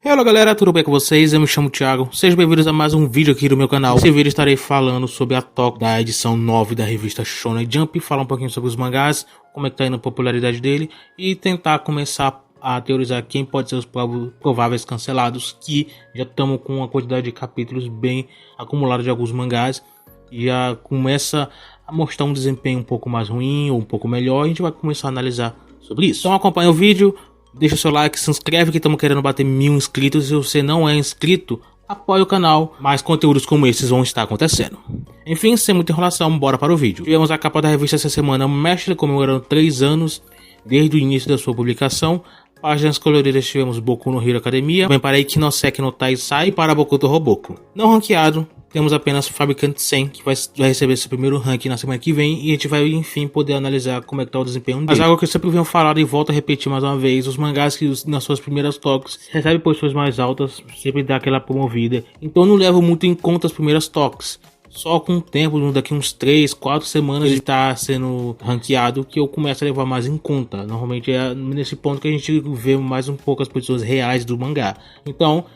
Olá galera, tudo bem com vocês? Eu me chamo Thiago, sejam bem-vindos a mais um vídeo aqui do meu canal. Nesse vídeo estarei falando sobre a Toque da edição 9 da revista Shonen Jump, falar um pouquinho sobre os mangás, como é que tá indo a popularidade dele e tentar começar a teorizar quem pode ser os prováveis cancelados, que já estamos com uma quantidade de capítulos bem acumulada de alguns mangás e já começa a mostrar um desempenho um pouco mais ruim ou um pouco melhor. A gente vai começar a analisar sobre isso. Então acompanha o vídeo. Deixa o seu like, se inscreve que estamos querendo bater 1000 inscritos. Se você não é inscrito, apoie o canal. Mais conteúdos como esses vão estar acontecendo. Enfim, sem muita enrolação, bora para o vídeo. Tivemos a capa da revista essa semana, Mestre comemorando 3 anos desde o início da sua publicação. Páginas coloridas tivemos Boku no Hero Academia, bem para Ikinoseki no Taisai e para Bokuto Roboku. Não ranqueado, temos apenas Fabricante 100, que vai receber seu primeiro ranking na semana que vem, e a gente vai enfim poder analisar como é que tá o desempenho dele. Mas algo que eu sempre venho falando e volto a repetir mais uma vez, os mangás que nas suas primeiras toques recebem posições mais altas, sempre dá aquela promovida, então eu não levo muito em conta as primeiras toques. Só com o tempo, daqui uns 3, 4 semanas ele tá sendo ranqueado, que eu começo a levar mais em conta. Normalmente é nesse ponto que a gente vê mais um pouco as posições reais do mangá. Então,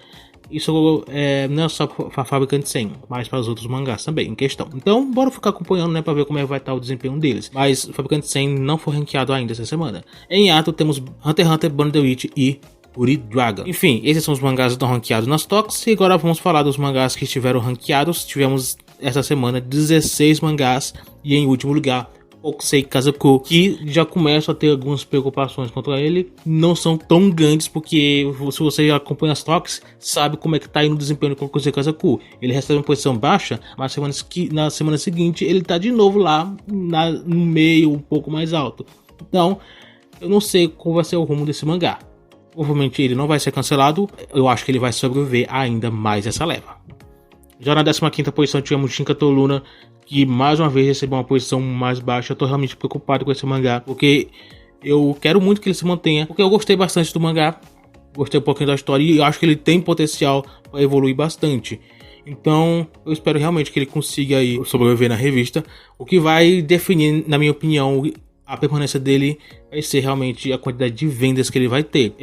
isso não é só para Fabricante 100, mas para os outros mangás também em questão. Então, bora ficar acompanhando, né, para ver como é que vai estar o desempenho deles. Mas o Fabricante 100 não foi ranqueado ainda essa semana. Em ato temos Hunter x Hunter, Burn the Witch e Uri Dragon. Enfim, esses são os mangás que estão ranqueados nas toques. E agora vamos falar dos mangás que estiveram ranqueados. Tivemos essa semana 16 mangás e em último lugar Okusei Kazoku, que já começam a ter algumas preocupações contra ele. Não são tão grandes porque se você acompanha as toques, sabe como é que tá indo o desempenho do Okusei Kazoku. Ele recebe uma posição baixa, mas na semana seguinte ele tá de novo lá no meio, um pouco mais alto. Então, eu não sei qual vai ser o rumo desse mangá. Provavelmente ele não vai ser cancelado. Eu acho que ele vai sobreviver ainda mais essa leva. Já na 15ª posição tivemos Shinka Toluna, que mais uma vez recebeu uma posição mais baixa. Eu tô realmente preocupado com esse mangá, porque eu quero muito que ele se mantenha, porque eu gostei bastante do mangá, gostei um pouquinho da história e eu acho que ele tem potencial para evoluir bastante. Então eu espero realmente que ele consiga aí sobreviver na revista. O que vai definir, na minha opinião, a permanência dele vai ser realmente a quantidade de vendas que ele vai ter.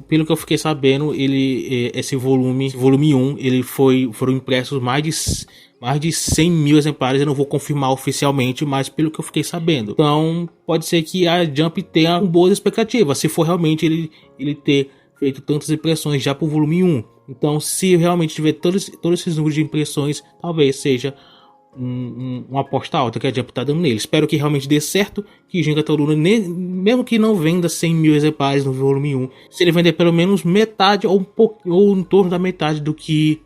Pelo que eu fiquei sabendo, esse volume 1, foram impressos mais de 100 mil exemplares. Eu não vou confirmar oficialmente, mas pelo que eu fiquei sabendo. Então, pode ser que a Jump tenha boas expectativas, se for realmente ele ter feito tantas impressões já pro volume 1. Então, se realmente tiver todos esses números de impressões, talvez seja uma aposta alta que a Jump tá dando nele. Espero que realmente dê certo, que Shinka Toluna, mesmo que não venda 100 mil exemplares no volume 1, se ele vender pelo menos metade ou em torno da metade do que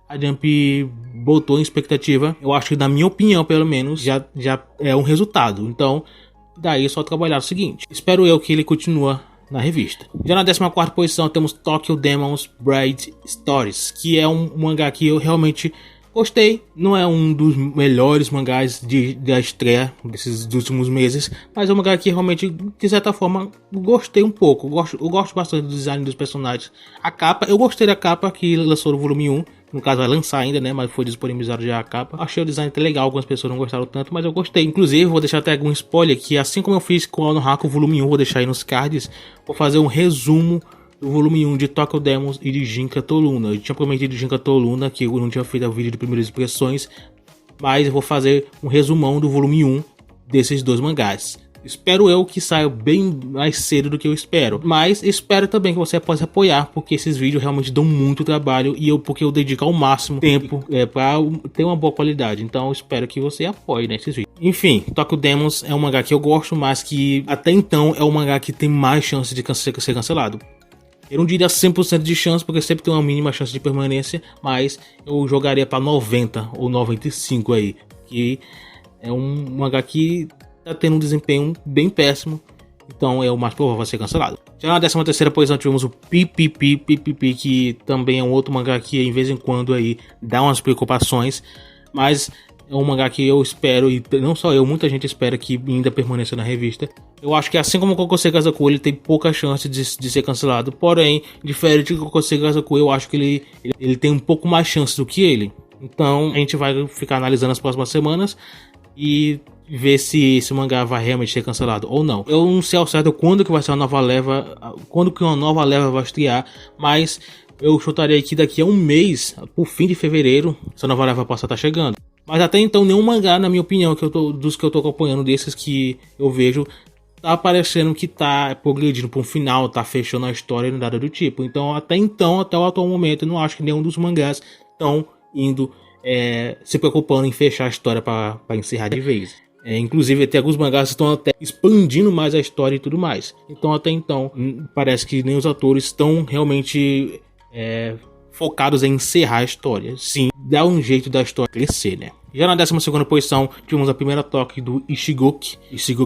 a Jump botou em expectativa, eu acho que, na minha opinião, pelo menos, já é um resultado. Então, daí é só trabalhar o seguinte. Espero eu que ele continue na revista. Já na 14ª posição temos Tokyo Demons Bride Stories, que é um mangá que eu realmente gostei. Não é um dos melhores mangás da estreia desses últimos meses, mas é um mangá que realmente, de certa forma, gostei um pouco. Eu gosto bastante do design dos personagens. A capa, eu gostei da capa que lançou no volume 1. No caso vai lançar ainda, né, mas foi disponibilizado já a capa. Achei o design até legal, algumas pessoas não gostaram tanto, mas eu gostei. Inclusive, vou deixar até algum spoiler que, assim como eu fiz com o Anohaka volume 1, vou deixar aí nos cards, vou fazer um resumo do volume 1 de Tokyo Demons e de Shinka Toluna. Eu tinha prometido Shinka Toluna, que eu não tinha feito o vídeo de primeiras impressões, mas eu vou fazer um resumão do volume 1 desses dois mangás. Espero eu que saia bem mais cedo do que eu espero, mas espero também que você possa apoiar, porque esses vídeos realmente dão muito trabalho e porque eu dedico ao máximo tempo para ter uma boa qualidade. Então espero que você apoie nesses vídeos. Enfim, Tokyo Demons é um mangá que eu gosto, mas que até então é um mangá que tem mais chance de ser cancelado. Eu não diria 100% de chance, porque sempre tem uma mínima chance de permanência, mas eu jogaria para 90 ou 95 aí, que é um mangá que tá tendo um desempenho bem péssimo, então é o mais provável a ser cancelado. Já na 13ª posição tivemos o PPP, que também é um outro mangá que de vez em quando aí dá umas preocupações, mas é um mangá que eu espero, e não só eu, muita gente espera que ainda permaneça na revista. Eu acho que assim como o Kokosei Kazoku, ele tem pouca chance de ser cancelado. Porém, diferente do Kokosei Kazoku, eu acho que ele tem um pouco mais chance do que ele. Então, a gente vai ficar analisando nas próximas semanas e ver se esse mangá vai realmente ser cancelado ou não. Eu não sei ao certo quando que vai ser uma nova leva, quando que uma nova leva vai estrear, mas eu chutaria que daqui a um mês, por fim de fevereiro, essa nova leva possa estar chegando. Mas até então nenhum mangá, na minha opinião, dos que eu tô acompanhando, desses que eu vejo, tá parecendo que tá progredindo pra um final, tá fechando a história e nada do tipo. Então, até o atual momento, eu não acho que nenhum dos mangás estão indo se preocupando em fechar a história pra encerrar de vez. Inclusive, até alguns mangás estão até expandindo mais a história e tudo mais. Então, até então, parece que nem os autores estão realmente focados em encerrar a história. Sim, dá um jeito da história crescer, né? Já na 12ª posição, tivemos a primeira toque do Ishigoki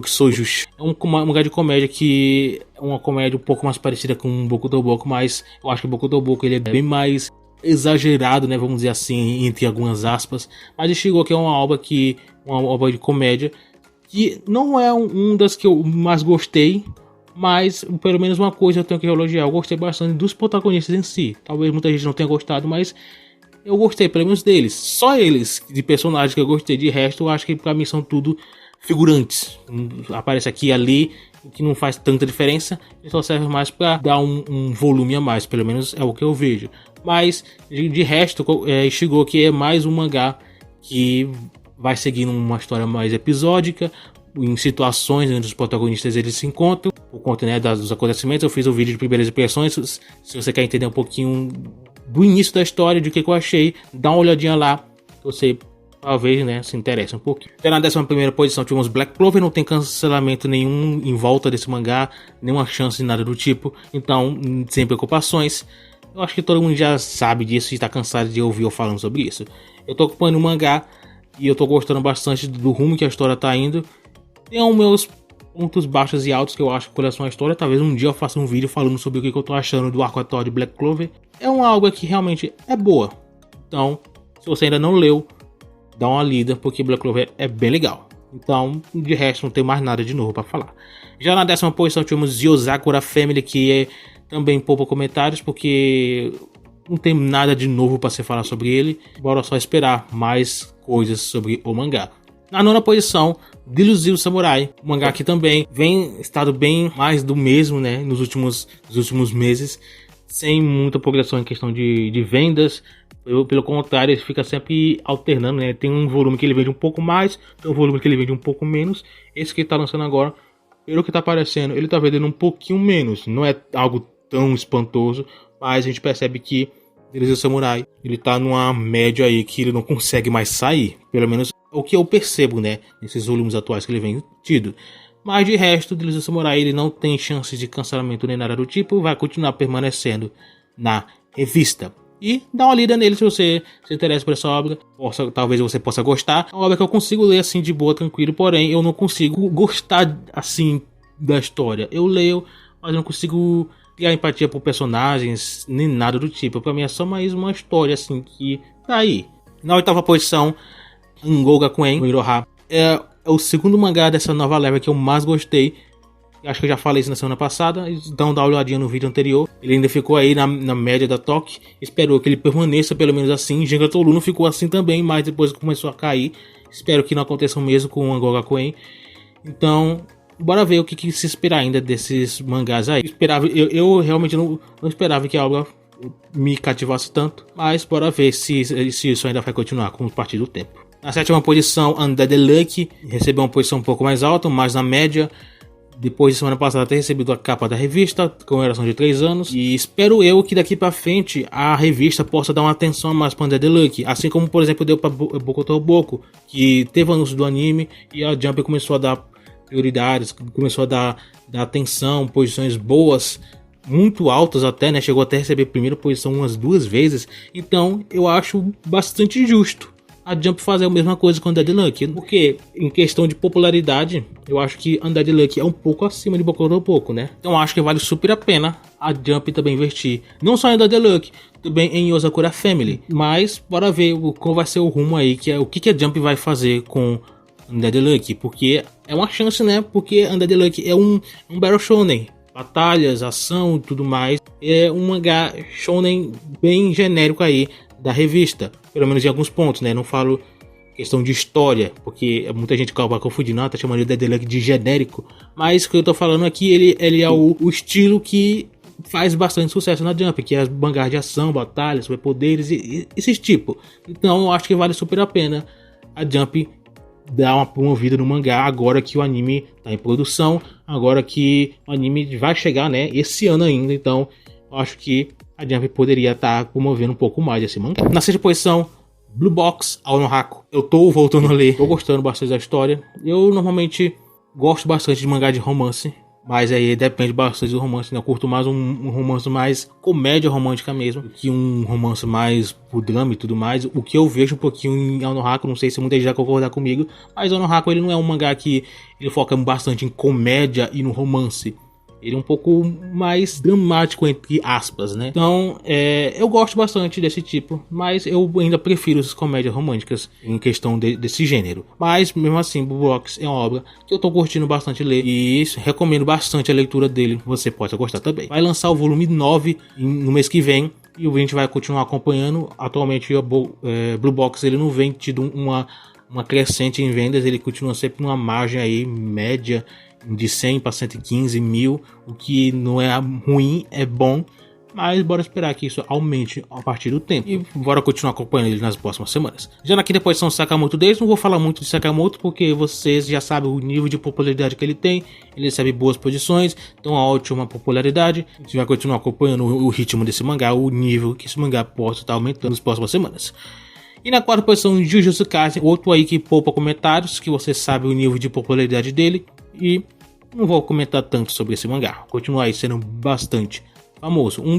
Sojushi. É um mangá de comédia que é uma comédia um pouco mais parecida com Boku no Boku, mas eu acho que o Boku no Boku ele é bem mais exagerado, né? Vamos dizer assim, entre algumas aspas. Mas Ishigoki é uma obra de comédia que não é um das que eu mais gostei, mas pelo menos uma coisa eu tenho que elogiar. Eu gostei bastante dos protagonistas em si. Talvez muita gente não tenha gostado, mas eu gostei pelo menos deles. Só eles, de personagens que eu gostei. De resto, eu acho que pra mim são tudo figurantes. Aparece aqui e ali, que não faz tanta diferença. E só serve mais pra dar um volume a mais. Pelo menos é o que eu vejo. Mas, de resto, Ishigoki é mais um mangá que vai seguindo uma história mais episódica, em situações onde os protagonistas eles se encontram, por conta, né, dos acontecimentos. Eu fiz o vídeo de primeiras impressões. Se você quer entender um pouquinho do início da história, de que eu achei, dá uma olhadinha lá, você talvez, né, se interesse um pouquinho. Até na 11ª posição tivemos Black Clover. Não tem cancelamento nenhum em volta desse mangá, nenhuma chance de nada do tipo, então sem preocupações. Eu acho que todo mundo já sabe disso e está cansado de ouvir eu falando sobre isso. Eu tô acompanhando o mangá e eu tô gostando bastante do rumo que a história tá indo. Tem os meus pontos baixos e altos que eu acho com relação à história. Talvez um dia eu faça um vídeo falando sobre o que eu tô achando do arco atual de Black Clover. É uma obra que realmente é boa. Então, se você ainda não leu, dá uma lida, porque Black Clover é bem legal. Então, de resto, não tem mais nada de novo para falar. Já na 10ª posição tivemos Yozakura Family, que é também pouco comentários, porque não tem nada de novo para se falar sobre ele. Bora só esperar mais coisas sobre o mangá. Na 9ª posição, Delusive Samurai, um mangá que também vem estado bem mais do mesmo, né, nos últimos meses, sem muita progressão em questão de vendas. Pelo contrário, ele fica sempre alternando, né? Tem um volume que ele vende um pouco mais, tem um volume que ele vende um pouco menos. Esse que ele tá lançando agora, pelo que tá aparecendo, ele tá vendendo um pouquinho menos. Não é algo tão espantoso, mas a gente percebe que Delusive Samurai, ele tá numa média aí que ele não consegue mais sair. Pelo menos o que eu percebo, né, nesses volumes atuais que ele vem tido. Mas de resto, Delusive Samurai, ele não tem chances de cancelamento nem nada do tipo, vai continuar permanecendo na revista. E dá uma lida nele se você se interessa por essa obra. Talvez você possa gostar. É uma obra que eu consigo ler assim de boa, tranquilo, porém eu não consigo gostar assim da história. Eu leio, mas não consigo criar empatia por personagens, nem nada do tipo. Pra mim é só mais uma história assim que tá aí. Na 8ª posição, Angou Gakuen no Iroha. É o segundo mangá dessa nova leva que eu mais gostei. Acho que eu já falei isso na semana passada, então dá uma olhadinha no vídeo anterior. Ele ainda ficou aí na média da Toque. Espero que ele permaneça pelo menos assim. Genga Tolu ficou assim também, mas depois começou a cair. Espero que não aconteça o mesmo com o Angou Gakuen. Então, bora ver o que se esperar ainda desses mangás aí. Eu realmente não esperava que a obra me cativasse tanto, mas bora ver se isso ainda vai continuar com o partir do tempo. Na 7ª posição, Undead Luck recebeu uma posição um pouco mais alta, mais na média. Depois de semana passada ter recebido a capa da revista, com comemoração de 3 anos. E espero eu que daqui pra frente a revista possa dar uma atenção a mais para Undead Luck. Assim como, por exemplo, deu pra Boku no Boku, que teve o anúncio do anime e a Jump começou a dar prioridades, começou a dar atenção, posições boas, muito altas até, né? Chegou até a receber primeira posição umas 2 vezes. Então eu acho bastante justo a Jump fazer a mesma coisa com Undead Luck, porque em questão de popularidade, eu acho que Undead Luck é um pouco acima de Boku no Boku, né? Então acho que vale super a pena a Jump também investir, não só em Undead Luck, também em Yozakura Family. Mas bora ver qual vai ser o rumo aí, que é o que a Jump vai fazer com Undead Luck, porque é uma chance, né? Porque Undead Luck é um Battle Shonen, batalhas, ação e tudo mais. É um mangá shonen bem genérico aí da revista, pelo menos em alguns pontos, né? Não falo questão de história, porque muita gente acaba confundindo, tá chamando de Dead Luck de genérico, mas o que eu tô falando aqui, ele é o estilo que faz bastante sucesso na Jump, que é as mangás de ação, batalhas, superpoderes e esse tipo. Então eu acho que vale super a pena a Jump dar uma promovida no mangá agora que o anime tá em produção, agora que o anime vai chegar, né, esse ano ainda. Então eu acho que a Jump poderia estar promovendo um pouco mais esse mangá. Na sexta posição, Blue Box Ao no Hako. Eu tô voltando a ler, tô gostando bastante da história. Eu normalmente gosto bastante de mangá de romance, mas aí depende bastante do romance, né? Eu curto mais um romance mais comédia romântica mesmo, que um romance mais pro drama e tudo mais. O que eu vejo um pouquinho em Ao no Hako, não sei se muita gente vai concordar comigo, mas Ao no Hako ele não é um mangá que ele foca bastante em comédia e no romance. Ele é um pouco mais dramático, entre aspas, né? Então, eu gosto bastante desse tipo, mas eu ainda prefiro as comédias românticas em questão desse gênero. Mas, mesmo assim, Blue Box é uma obra que eu tô curtindo bastante ler e recomendo bastante a leitura dele. Você pode gostar também. Vai lançar o volume 9 no mês que vem e a gente vai continuar acompanhando. Atualmente, o Blue Box ele não vem tido uma crescente em vendas, ele continua sempre numa margem aí média de 100 para 115 mil, o que não é ruim, é bom, mas bora esperar que isso aumente a partir do tempo e bora continuar acompanhando ele nas próximas semanas. Já na quinta posição, Sakamoto Days, não vou falar muito de Sakamoto porque vocês já sabem o nível de popularidade que ele tem, ele recebe boas posições, então uma ótima popularidade. A gente vai continuar acompanhando o ritmo desse mangá, o nível que esse mangá possa estar aumentando nas próximas semanas. E na quarta posição, Jujutsu Kaisen, outro aí que poupa comentários, que você sabe o nível de popularidade dele. E não vou comentar tanto sobre esse mangá, continua aí sendo bastante famoso, um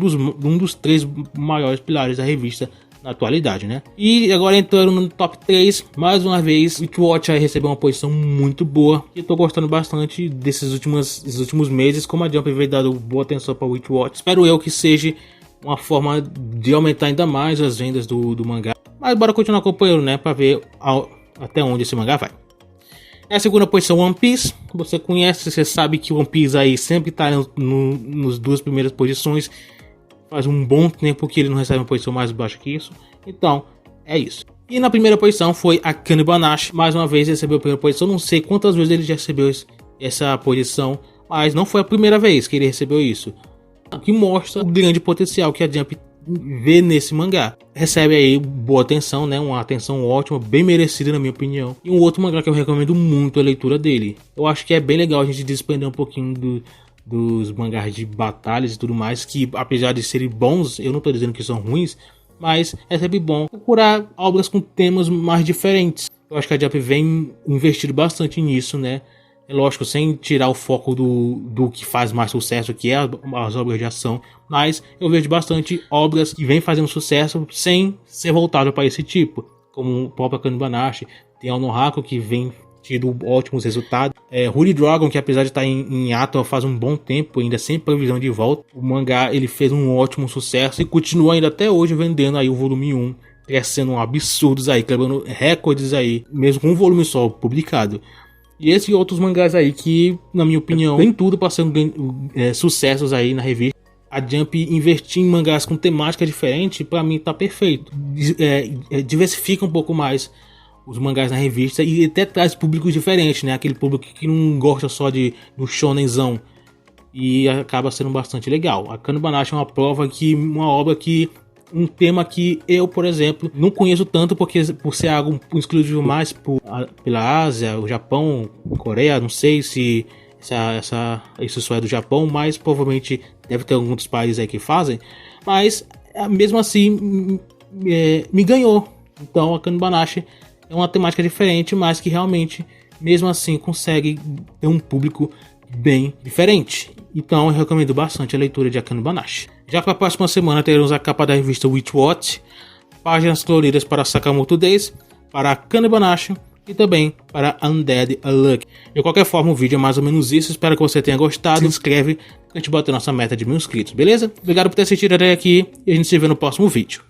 dos 3 maiores pilares da revista na atualidade, né? E agora entrando no top 3, mais uma vez, Witchwatch aí recebeu uma posição muito boa, e eu tô gostando bastante desses últimos meses, como a Jump veio dando boa atenção para Witchwatch. Espero eu que seja uma forma de aumentar ainda mais as vendas do mangá, mas bora continuar acompanhando, né, para ver até onde esse mangá vai. Na segunda posição, One Piece. Você conhece, você sabe que One Piece aí sempre está nos 2 primeiras posições. Faz um bom tempo que ele não recebe uma posição mais baixa que isso. Então, é isso. E na primeira posição foi Akane Banashi. Mais uma vez recebeu a primeira posição. Não sei quantas vezes ele já recebeu essa posição, mas não foi a primeira vez que ele recebeu isso. O que mostra o grande potencial que a Jump vê nesse mangá. Recebe aí boa atenção, né? Uma atenção ótima, bem merecida na minha opinião. E um outro mangá que eu recomendo muito a leitura dele. Eu acho que é bem legal a gente desprender um pouquinho dos mangás de batalhas e tudo mais, que apesar de serem bons, eu não tô dizendo que são ruins, mas é sempre bom procurar obras com temas mais diferentes. Eu acho que a Jump vem investindo bastante nisso, né? É lógico, sem tirar o foco do que faz mais sucesso, que é as obras de ação, mas eu vejo bastante obras que vêm fazendo sucesso sem ser voltado para esse tipo, como o próprio Akane Banashi, tem Ao no Hako, que vem tido ótimos resultados, Holy Dragon, que apesar de estar em ato faz um bom tempo, ainda sem previsão de volta, o mangá ele fez um ótimo sucesso e continua ainda até hoje vendendo aí o volume 1, crescendo absurdos aí, quebrando recordes aí, mesmo com um volume só publicado. E esses outros mangás aí que, na minha opinião, tem tudo para ser sucessos aí na revista. A Jump investir em mangás com temática diferente, para mim tá perfeito. Diversifica um pouco mais os mangás na revista e até traz públicos diferentes, né? Aquele público que não gosta só do shonenzão. E acaba sendo bastante legal. A Akane Banashi é uma obra que um tema que eu, por exemplo, não conheço tanto por ser algo exclusivo mais pela Ásia, o Japão, Coreia, não sei se isso só é do Japão, mas provavelmente deve ter alguns outros países aí que fazem, mas mesmo assim me ganhou. Então a Akane Banashi é uma temática diferente, mas que realmente mesmo assim consegue ter um público bem diferente. Então eu recomendo bastante a leitura de Akane Banashi. Já para a próxima semana teremos a capa da revista Witchwatch, páginas coloridas para Sakamoto Days, para Akane Banashi e também para Undead Unluck. De qualquer forma, o vídeo é mais ou menos isso. Espero que você tenha gostado. Se inscreve para a gente bater nossa meta de 1000 inscritos, beleza? Obrigado por ter assistido até aqui e a gente se vê no próximo vídeo.